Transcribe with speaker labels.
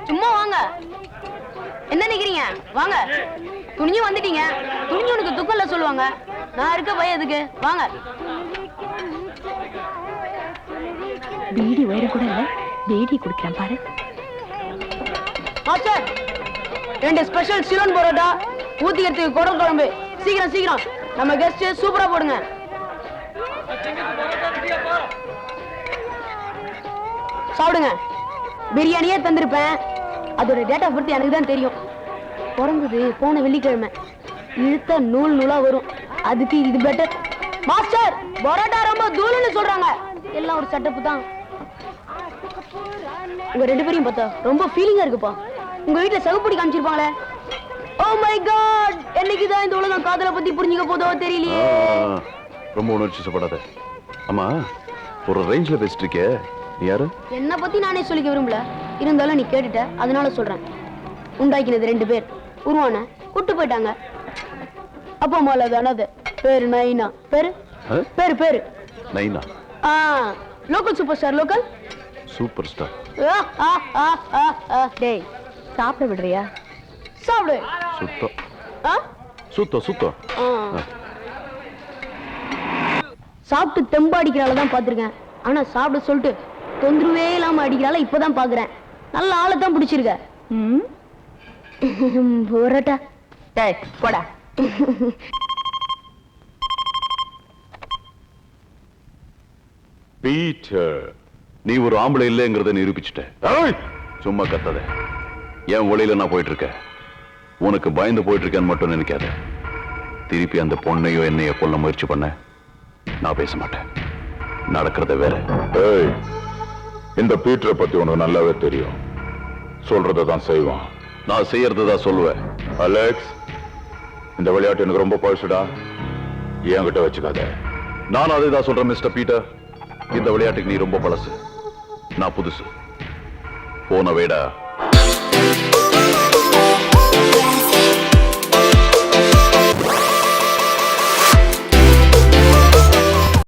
Speaker 1: சும்மா வாங்க. என்ன நினைக்கிறீங்க? வாங்க. துணிஞ்சு வந்துட்டீங்க. துணிஞ்சு உனக்கு துக்கம் இல்ல சொல்லுவாங்க. நான் இருக்க பயம் எதுக்கு? வாங்க.
Speaker 2: பீடி வயிறு கூட இல்ல, பீடி குடிக்கிறேன் பாரு.
Speaker 1: மாஸ்டர், 2 ஸ்பெஷல் சிலன் பரோட்டா, ஊத்திக்கிறதுக்கு குடல் குழம்பு. சீக்கிரம் சீக்கிரம். நம்ம கெஸ்ட் சூப்பரா போடுங்க. சாப்பிடுங்க. பிரியாணியே தந்திருப்பேன். அதோட டேட் ஆஃப் பர்த் எனக்கு தான் தெரியும். பிறந்தது போன வெள்ளிக்கிழமை. இழுத்த நூல் நூலா வரும். அதுக்கு இது பெட்டர். மாஸ்டர், பரோட்டா ரொம்ப தூளுன்னு சொல்றாங்க. எல்லாம் ஒரு செட்டப் தான். உங்க 2 பேரையும் பார்த்தா ரொம்ப ஃபீலிங்கா இருக்குப்பா. உங்க வீட்டுல சகுப்படி காமிச்சிருப்பாங்களே. ஓ மை காட், என்னைக்குதான் இந்த உலகம் காதலை பத்தி புரிஞ்சுக்க போதோ தெரியலையே.
Speaker 3: ரொம்ப உணர்ச்சிப்படாத. ஆமா, ஒரு ரேஞ்ச்ல பேசிட்டு இருக்கே, நீ யாரு?
Speaker 1: என்ன பத்தி நானே சொல்லிக்க விரும்பல. இருந்தாலும் நீ கேட்டுட்ட, அதனால சொல்றேன். உண்டாக்கினது 2 பேர். உருவான கூட்டு போயிட்டாங்க. அப்பா அம்மா இல்லாத பேரு நைனா. பேரு பேரு பேரு
Speaker 3: நைனா.
Speaker 1: Local superstar. Local
Speaker 3: superstar.
Speaker 1: டேய்,
Speaker 2: சாப்பிட விடுறியா?
Speaker 1: சாப்பிடு.
Speaker 3: சுத்தம் சுத்தம் சுத்தம்.
Speaker 1: சாப்பிட்டு தெம்பாடிக்கிறாள் பாத்திருக்கேன். ஆனா சாப்பிட சொல்லிட்டு தொந்தரவே இல்லாம அடிக்கிறாள் இப்பதான் பாக்குறேன். நல்ல ஆளைத்தான் பிடிச்சிருக்க. போராட்டா.
Speaker 2: டேய் போடா.
Speaker 3: பீட்டர், நீ ஒரு ஆம்பளை இல்லைங்கிறத நிரூபிச்சுட்ட. சும்மா கத்தாத. என் ஒளியில நான் போயிட்டு இருக்கேன். உனக்கு பயந்து போயிட்டு இருக்கேன்னு மட்டும் நினைக்காத. திருப்பி அந்த பொண்ணையோ என்னையோ கொல்ல முயற்சி பண்ண நான் பேச மாட்டேன். நடக்கிறத வேற.
Speaker 4: இந்த பீட்டரை பத்தி உனக்கு நல்லாவே தெரியும். சொல்றதான் செய்வான்.
Speaker 3: நான் செய்யறதுதான் சொல்லுவேன்.
Speaker 4: அலெக்ஸ், இந்த விளையாட்டு எனக்கு ரொம்ப பழசுடா. என்கிட்ட வச்சுக்காத.
Speaker 3: நான் அதே தான் சொல்றேன் மிஸ்டர் பீட்டர். இந்த விளையாட்டுக்கு நீ ரொம்ப பழசு, நான் புதுசு. போன வேடா